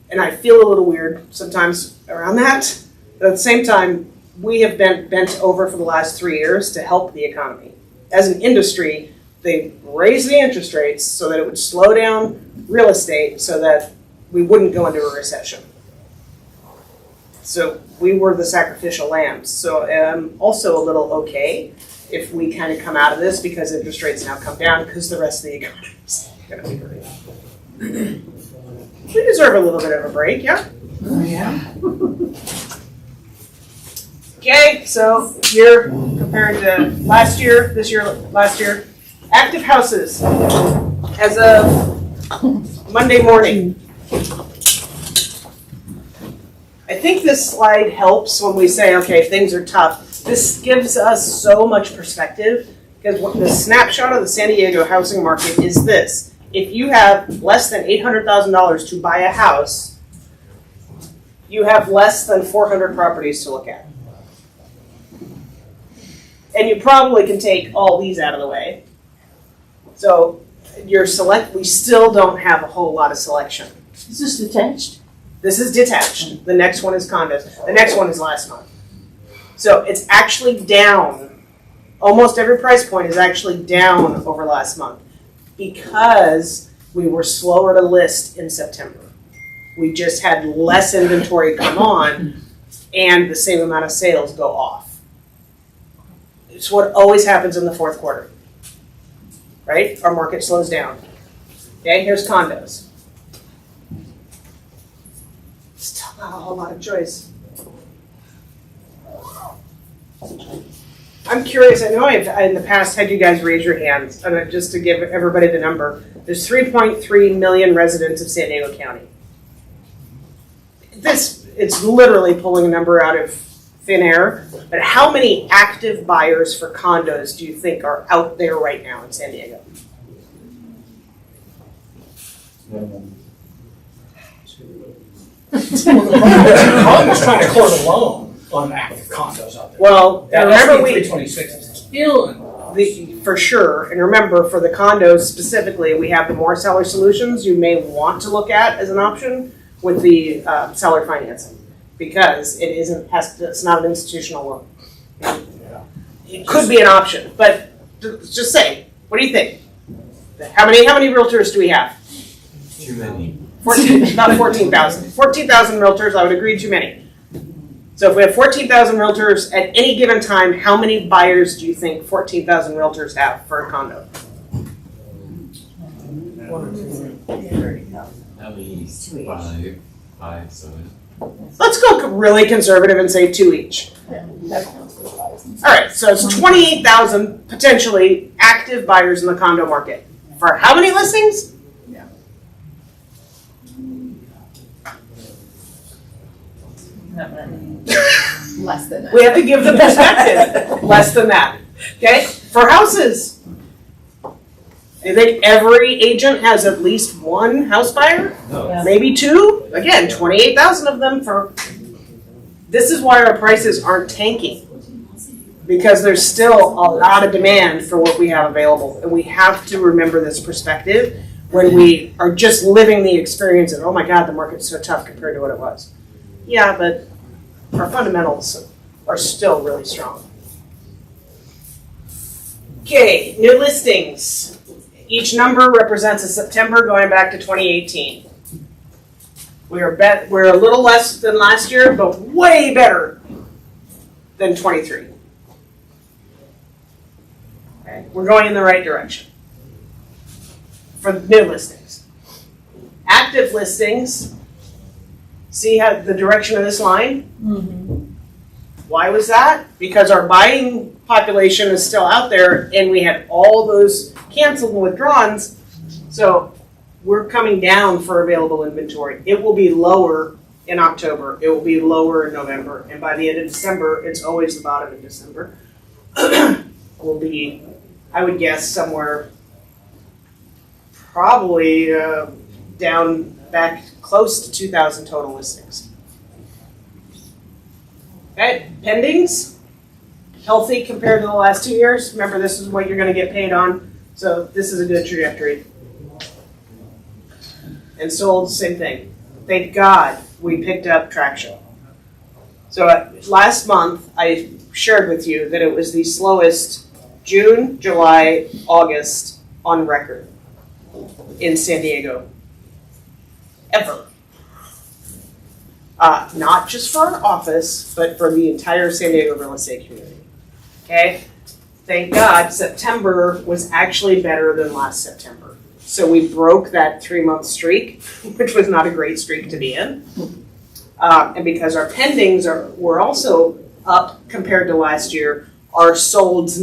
Speaker 2: And I feel a little weird sometimes around that. But at the same time, we have been bent over for the last 3 years to help the economy. As an industry, they raised the interest rates so that it would slow down real estate so that we wouldn't go into a recession. So we were the sacrificial lambs. So I'm also a little okay if we kind of come out of this because interest rates now come down because the rest of the economy is going to be great. We deserve a little bit of a break, yeah?
Speaker 3: Oh, yeah.
Speaker 2: Okay, so year compared to last year, this year, last year. Active houses as of Monday morning. I think this slide helps when we say, okay, things are tough. This gives us so much perspective because the snapshot of the San Diego housing market is this. If you have less than $800,000 to buy a house, you have less than 400 properties to look at. And you probably can take all these out of the way. So we still don't have a whole lot of selection.
Speaker 7: Is this detached?
Speaker 2: This is detached. The next one is condos. The next one is last month. So it's actually down. Almost every price point is actually down over last month because we were slower to list in September. We just had less inventory come on and the same amount of sales go off. It's what always happens in the fourth quarter, right? Our market slows down. Okay, here's condos. Still not a whole lot of choice. I'm curious, I know I've in the past had you guys raise your hands, just to give everybody the number. There's 3.3 million residents of San Diego County. It's literally pulling a number out of thin air, but how many active buyers for condos do you think are out there right now in San Diego?
Speaker 3: The problem is trying to close a loan on active condos out there.
Speaker 2: Well, remember
Speaker 3: SB 326 is killing
Speaker 2: for sure, and remember for the condos specifically, we have the more seller solutions you may want to look at as an option with the seller financing because it's not an institutional loan. It could be an option, but just say, what do you think? How many realtors do we have?
Speaker 9: Too many.
Speaker 2: 14, not 14,000. 14,000 realtors, I would agree, too many. So if we have 14,000 realtors at any given time, how many buyers do you think 14,000 realtors have for a condo?
Speaker 9: At least 5, 7.
Speaker 2: Let's go really conservative and say 2 each. All right, so it's 28,000 potentially active buyers in the condo market. For how many listings?
Speaker 15: Less than that.
Speaker 2: We have to give the perspective. Less than that. Okay? For houses, Do you think every agent has at least one house buyer?
Speaker 9: No.
Speaker 2: Maybe two? Again, 28,000 of them for. This is why our prices aren't tanking. Because there's still a lot of demand for what we have available. And we have to remember this perspective when we are just living the experience of, oh my God, the market's so tough compared to what it was. Yeah, but our fundamentals are still really strong. Okay, new listings. Each number represents a September going back to 2018. We're a little less than last year, but way better than 23. Okay, we're going in the right direction for new listings. Active listings, see how the direction of this line?
Speaker 7: Mm-hmm.
Speaker 2: Why was that? Because our buying population is still out there and we had all those canceled and withdrawns. So we're coming down for available inventory. It will be lower in October. It will be lower in November. And by the end of December, it's always the bottom of December, will be, I would guess, somewhere probably down back close to 2,000 total listings. Okay, pendings, healthy compared to the last 2 years. Remember, this is what you're going to get paid on, so this is a good trajectory. And sold, same thing. Thank God we picked up traction. So last month, I shared with you that it was the slowest June, July, August on record in San Diego, ever. Not just for our office, but for the entire San Diego real estate community. Okay? Thank God September was actually better than last September. So we broke that 3-month streak, which was not a great streak to be in. And because our pendings were also up compared to last year, our solds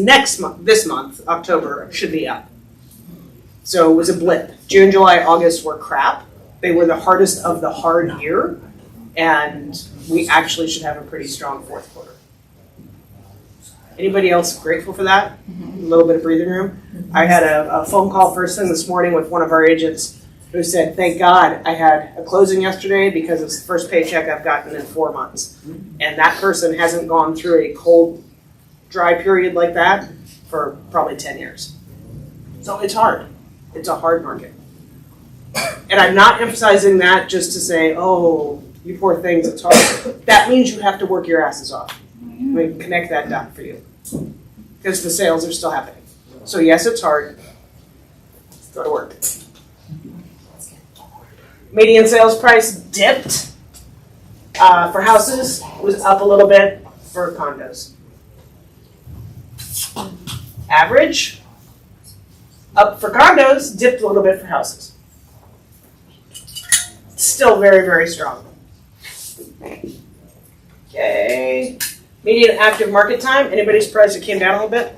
Speaker 2: this month, October, should be up. So it was a blip. June, July, August were crap. They were the hardest of the hard year. And we actually should have a pretty strong fourth quarter. Anybody else grateful for that? A little bit of breathing room. I had a phone call first thing this morning with one of our agents who said, thank God I had a closing yesterday because it's the first paycheck I've gotten in 4 months. And that person hasn't gone through a cold, dry period like that for probably 10 years. So it's hard. It's a hard market. And I'm not emphasizing that just to say, oh, you poor things, it's hard. That means you have to work your asses off. We can connect that dot for you. Because the sales are still happening. So yes, it's hard. Go to work. Median sales price dipped for houses, was up a little bit for condos. Average, up for condos, dipped a little bit for houses. Still very, very strong. Okay. Median active market time. Anybody surprised it came down a little bit?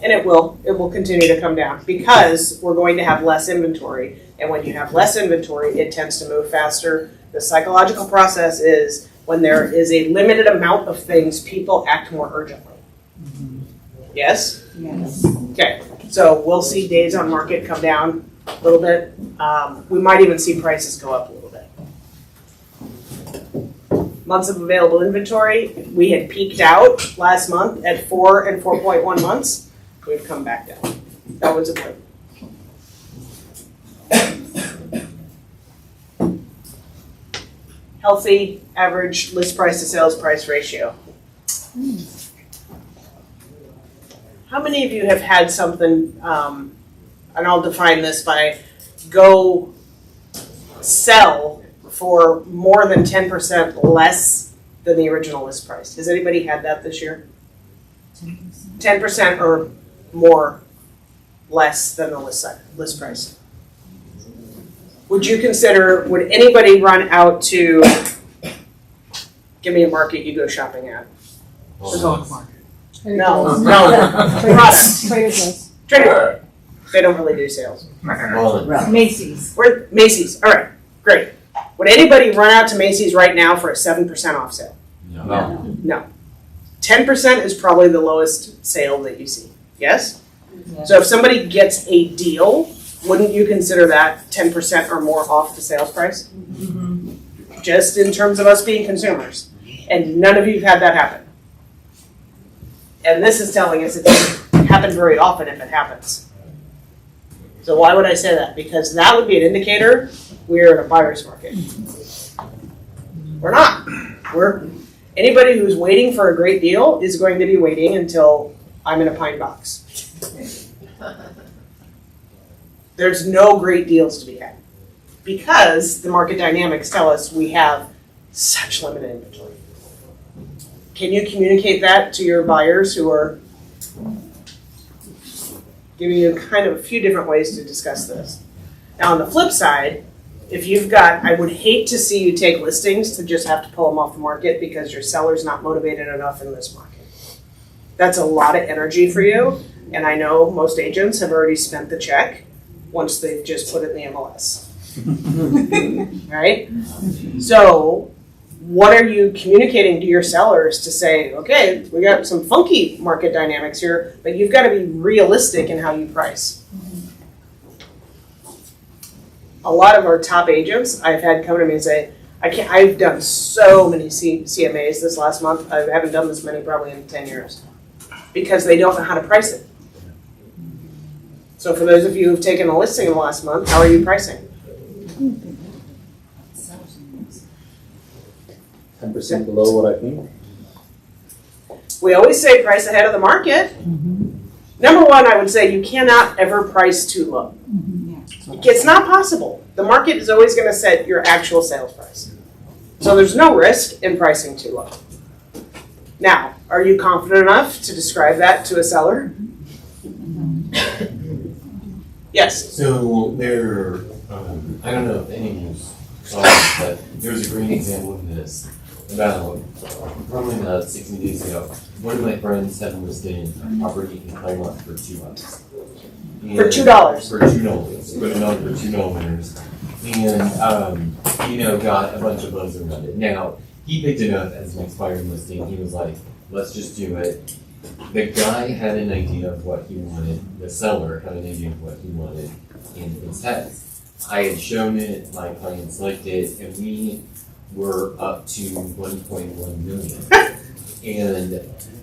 Speaker 2: And it will. It will continue to come down because we're going to have less inventory. And when you have less inventory, it tends to move faster. The psychological process is when there is a limited amount of things, people act more urgently. Yes?
Speaker 7: Yes.
Speaker 2: Okay. So we'll see days on market come down a little bit. We might even see prices go up a little bit. Months of available inventory. We had peaked out last month at 4 and 4.1 months. We've come back down. That was a blip. Healthy average list price to sales price ratio. How many of you have had something, and I'll define this by go sell for more than 10% less than the original list price? Has anybody had that this year? 10% or more less than the list price. Would anybody run out to, give me a market you go shopping at? No. Product. Trader. They don't really do sales.
Speaker 7: Macy's.
Speaker 2: We're Macy's. All right, great. Would anybody run out to Macy's right now for a 7% off sale?
Speaker 9: No.
Speaker 2: No. 10% is probably the lowest sale that you see. Yes? So if somebody gets a deal, wouldn't you consider that 10% or more off the sales price? Just in terms of us being consumers. And none of you have had that happen. And this is telling us it doesn't happen very often if it happens. So why would I say that? Because that would be an indicator we're in a buyer's market. We're not. Anybody who's waiting for a great deal is going to be waiting until I'm in a pine box. There's no great deals to be had because the market dynamics tell us we have such limited inventory. Can you communicate that to your buyers who are giving you kind of a few different ways to discuss this? Now on the flip side, if you've got, I would hate to see you take listings to just have to pull them off the market because your seller's not motivated enough in this market. That's a lot of energy for you, and I know most agents have already spent the check once they've just put it in the MLS. Right? So what are you communicating to your sellers to say, okay, we got some funky market dynamics here, but you've got to be realistic in how you price. A lot of our top agents I've had come to me and say, I've done so many CMAs this last month. I haven't done this many probably in 10 years because they don't know how to price it. So for those of you who've taken a listing in the last month, how are you pricing?
Speaker 17: 10% below what I think.
Speaker 2: We always say price ahead of the market. Number one, I would say you cannot ever price too low. It's not possible. The market is always going to set your actual sales price. So there's no risk in pricing too low. Now, are you confident enough to describe that to a seller? Yes.
Speaker 9: So there, I don't know if any of you saw this, but there was a great example of this probably about 60 days ago. One of my friends had listed a property in Claremont for $2.
Speaker 2: For $2.
Speaker 9: For $2. Put it on for $2. And, got a bunch of buzz around it. Now, he picked it up as an expired listing. He was like, let's just do it. The guy had an idea of what he wanted. The seller had an idea of what he wanted in his head. I had shown it, my clients liked it, and we were up to 1.1 million. And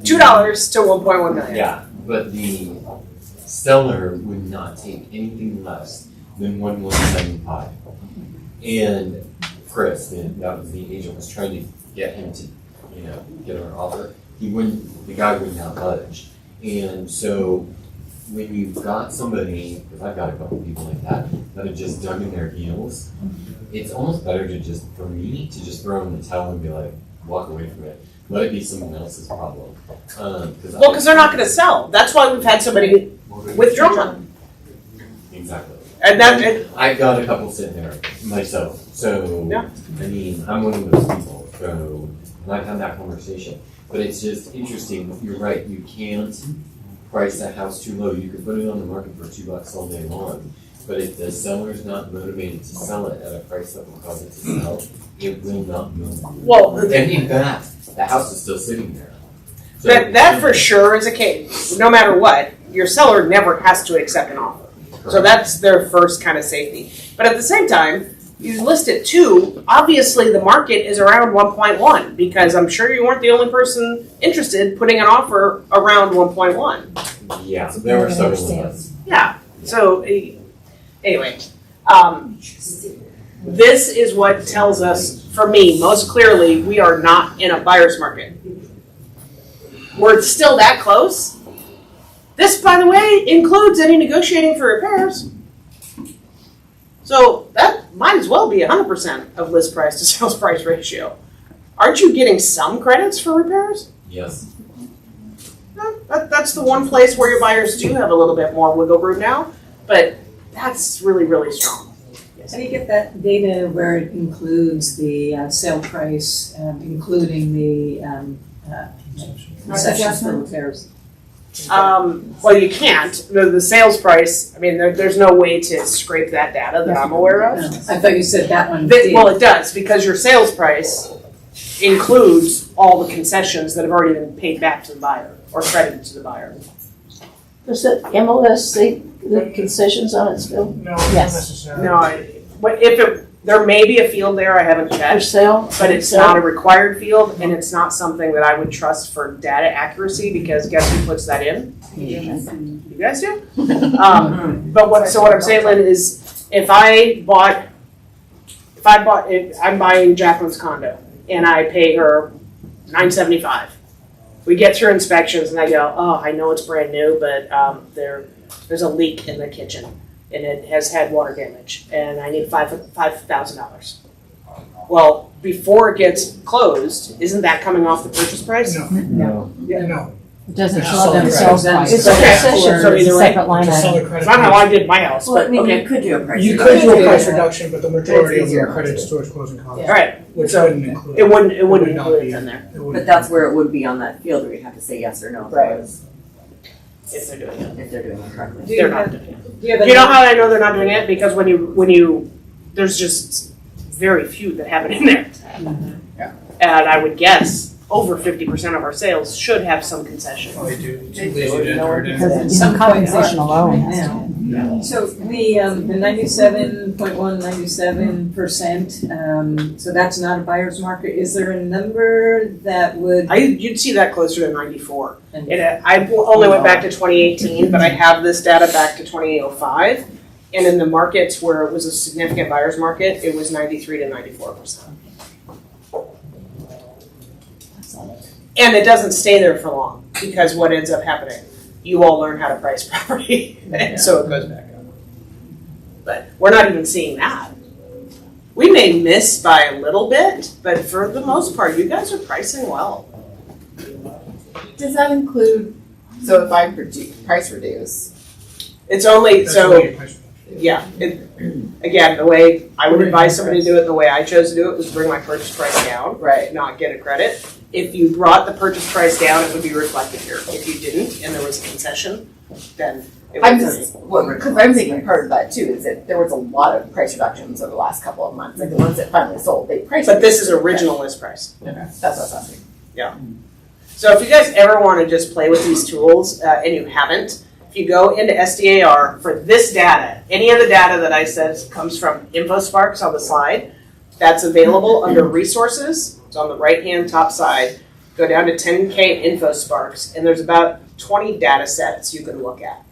Speaker 2: $2 to 1.1 million.
Speaker 9: Yeah, but the seller would not take anything less than 1.175. And Chris, that was the agent, was trying to get him to, get an offer. The guy would not budge. And so when you've got somebody, because I've got a couple people like that have just dug in their heels, it's almost better for me to just throw in the towel and be like, walk away from it. Let it be someone else's problem.
Speaker 2: Because they're not going to sell. That's why we've had somebody withdraw.
Speaker 9: Exactly.
Speaker 2: And
Speaker 9: I've got a couple sitting there myself. So, yeah. I mean, I'm one of those people. So, and I've had that conversation. But it's just interesting. You're right. You can't price that house too low. You can put it on the market for $2 all day long. But if the seller's not motivated to sell it at a price that will cause it to sell, it will not move.
Speaker 2: Well,
Speaker 9: and in fact, the house is still sitting there. So
Speaker 2: that for sure is a case. No matter what, your seller never has to accept an offer. Correct. So that's their first kind of safety. But at the same time, you list it 2, obviously the market is around 1.1 because I'm sure you weren't the only person interested putting an offer around 1.1.
Speaker 9: Yeah, so there were several of us.
Speaker 2: Yeah. So anyway, this is what tells us, for me, most clearly, we are not in a buyer's market. We're still that close. This, by the way, includes any negotiating for repairs. So that might as well be 100% of list price to sales price ratio. Aren't you getting some credits for repairs?
Speaker 9: Yes.
Speaker 2: That's the one place where your buyers do have a little bit more wiggle room now, but that's really, really strong.
Speaker 11: How do you get that data where it includes the sale price, including the concessions for repairs?
Speaker 2: Well, you can't. The sales price, I mean, there's no way to scrape that data that I'm aware of.
Speaker 11: I thought you said that one.
Speaker 2: Well, it does, because your sales price includes all the concessions that have already been paid back to the buyer or credited to the buyer.
Speaker 7: Does the MLS say the concessions on its field?
Speaker 3: No, not
Speaker 7: Yes.
Speaker 3: necessarily.
Speaker 2: No, but there may be a field there, I haven't
Speaker 7: For
Speaker 2: checked,
Speaker 7: sale?
Speaker 2: but it's not a required field, and it's not something that I would trust for data accuracy, because guess who puts that in? You guys do? But what I'm saying, Lynn, is I'm buying Jacqueline's condo, and I pay her $975. We get through inspections, and I go, oh, I know it's brand new, but there's a leak in the kitchen, and it has had water damage, and I need $5,000. Well, before it gets closed, isn't that coming off the purchase price?
Speaker 3: No.
Speaker 2: Yeah.
Speaker 3: No.
Speaker 7: It doesn't
Speaker 3: It's
Speaker 7: show
Speaker 3: seller
Speaker 7: them
Speaker 3: credit.
Speaker 7: sales price.
Speaker 2: It's
Speaker 7: It's a
Speaker 2: okay.
Speaker 7: concession,
Speaker 2: So
Speaker 7: it's
Speaker 2: either
Speaker 7: a
Speaker 2: way,
Speaker 7: separate line
Speaker 3: It's a
Speaker 7: item.
Speaker 3: seller credit.
Speaker 2: It's not how I did my house,
Speaker 14: Well, I
Speaker 2: but
Speaker 14: mean,
Speaker 2: okay.
Speaker 14: you could do a price
Speaker 3: You
Speaker 14: reduction.
Speaker 3: could do a price reduction, but the majority of your credits towards closing costs.
Speaker 2: All right,
Speaker 3: Which
Speaker 2: so
Speaker 3: wouldn't include.
Speaker 2: it wouldn't
Speaker 3: would not
Speaker 2: include
Speaker 3: be-
Speaker 2: it in there,
Speaker 3: it wouldn't
Speaker 14: But that's where it would be on that field where you'd have to say yes or no.
Speaker 2: Right.
Speaker 14: If
Speaker 2: if they're doing it.
Speaker 14: they're doing it correctly.
Speaker 2: They're not doing it. You know how I know they're not doing it? Because when you, there's just very few that have it in there.
Speaker 3: Yeah.
Speaker 2: And I would guess over 50% of our sales should have some concession.
Speaker 3: Oh, they do. Too lazy to enter it in.
Speaker 7: Because some compensation alone has to.
Speaker 11: So the 97.197%, so that's not a buyer's market. Is there a number that would?
Speaker 2: You'd see that closer to 94. I only went back to 2018, but I have this data back to 2005. And in the markets where it was a significant buyer's market, it was 93 to 94%. And it doesn't stay there for long, because what ends up happening, you all learn how to price property, and so it goes back up. But we're not even seeing that. We may miss by a little bit, but for the most part, you guys are pricing well.
Speaker 15: Does that include, so if I price reduce?
Speaker 2: It's only,
Speaker 3: That's
Speaker 2: so,
Speaker 3: the way you price it.
Speaker 2: yeah, again, the way I would advise somebody to do it, the way I chose to do it was bring my purchase price down,
Speaker 15: Right.
Speaker 2: not get a credit. If you brought the purchase price down, it would be reflected here. If you didn't, and there was a concession, then it
Speaker 15: I'm
Speaker 2: would
Speaker 15: just wondering, because I'm thinking part of that too, is that there was a lot of price reductions over the last couple of months, like the ones that finally sold, they priced.
Speaker 2: But this is original list price.
Speaker 15: Okay, that's what I was asking.
Speaker 2: So if you guys ever want to just play with these tools, and you haven't, if you go into SDAR for this data, any of the data that I said comes from InfoSparks on the slide, that's available under resources. It's on the right-hand top side. Go down to 10K InfoSparks, and there's about 20 data sets you can look at.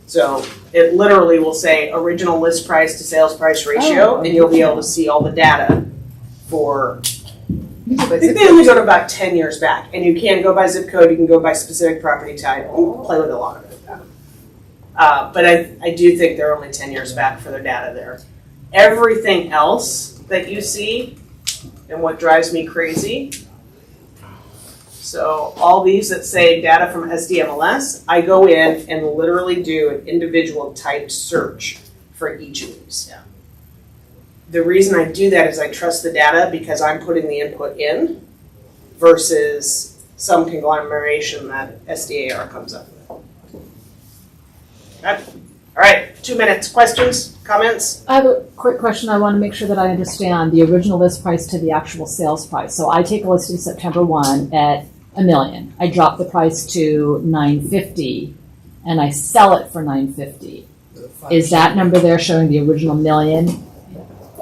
Speaker 2: So it literally will say original list price to sales price ratio, and you'll be able to see all the data for, I think they only go to about 10 years back. And you can go by zip code, you can go by specific property type, play with a lot of it. But I do think they're only 10 years back for their data there. Everything else that you see, and what drives me crazy, so all these that say data from SDMLS, I go in and literally do an individual typed search for each of these. Yeah. The reason I do that is I trust the data because I'm putting the input in versus some conglomeration that SDAR comes up with. Okay. All right, 2 minutes. Questions, comments?
Speaker 18: I have a quick question. I want to make sure that I understand the original list price to the actual sales price. So I take a listing September 1 at $1 million. I drop the price to $950 and I sell it for $950. Is that number there showing the original $1 million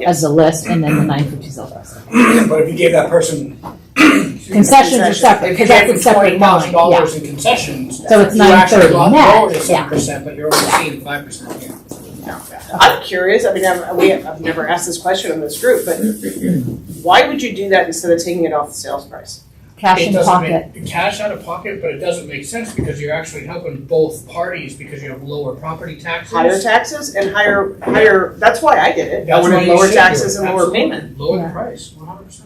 Speaker 18: as a list and then the $950 sales price?
Speaker 3: But if you gave that person
Speaker 18: concessions are separate
Speaker 3: if you
Speaker 18: because that's
Speaker 3: gave
Speaker 18: a
Speaker 3: them
Speaker 18: separate line.
Speaker 3: $20,000
Speaker 18: Yeah.
Speaker 3: in concessions,
Speaker 18: So it's
Speaker 3: you actually
Speaker 18: $930
Speaker 3: lowered
Speaker 18: net.
Speaker 3: it 7%, but you're only seeing 5% here.
Speaker 2: I'm curious. I mean, I've never asked this question in this group, but why would you do that instead of taking it off the sales price?
Speaker 18: Cash
Speaker 3: It
Speaker 18: in
Speaker 3: doesn't
Speaker 18: pocket.
Speaker 3: make cash out of pocket, but it doesn't make sense because you're actually helping both parties because you have lower property taxes.
Speaker 2: Higher taxes and higher. That's why I did it. I
Speaker 3: That's why
Speaker 2: wanted
Speaker 3: you
Speaker 2: lower
Speaker 3: should do
Speaker 2: taxes
Speaker 3: it.
Speaker 2: and lower
Speaker 3: Absolutely.
Speaker 2: payment.
Speaker 3: Lower the price, 100%.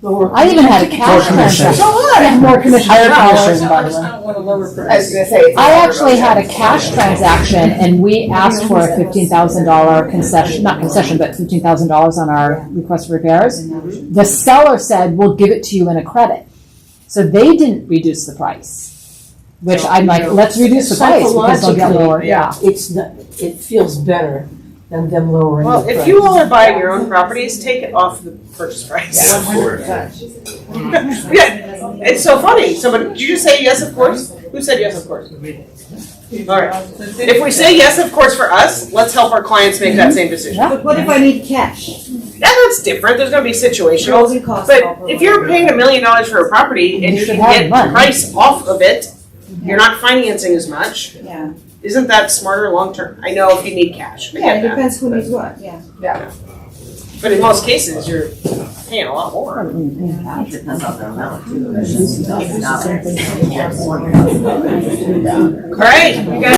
Speaker 18: I even had a cash transaction.
Speaker 2: So what?
Speaker 18: Yeah, more commission.
Speaker 7: Higher
Speaker 18: dollars.
Speaker 7: commission, by the way.
Speaker 11: not want a lower price.
Speaker 15: I was gonna say. it's
Speaker 18: I
Speaker 15: not
Speaker 18: actually had a
Speaker 15: reduction.
Speaker 18: cash transaction and we asked for a $15,000 concession, not concession, but $15,000 on our request for repairs. The seller said, we'll give it to you in a credit. So they didn't reduce the price, which I'm like, let's reduce the price because they'll get lower, yeah.
Speaker 7: It's not, it feels better than them lowering the
Speaker 2: Well,
Speaker 7: price.
Speaker 2: if you all are buying your own properties, take it off the purchase price. Yeah, it's so funny. Somebody, did you just say yes, of course? Who said yes, of course? All right. If we say yes, of course, for us, let's help our clients make that same decision.
Speaker 19: But what if I need cash?
Speaker 2: Yeah, that's different. There's gonna be situational.
Speaker 19: Closing costs.
Speaker 2: But if you're paying $1 million for a property and you can get price off of it, you're not financing as much.
Speaker 19: Yeah.
Speaker 2: Isn't that smarter long term? I know if you need cash. I
Speaker 19: Yeah,
Speaker 2: get
Speaker 19: it
Speaker 2: that.
Speaker 19: depends who needs what, yeah.
Speaker 15: Yeah.
Speaker 2: But in most cases, you're paying a lot more. All right, you guys.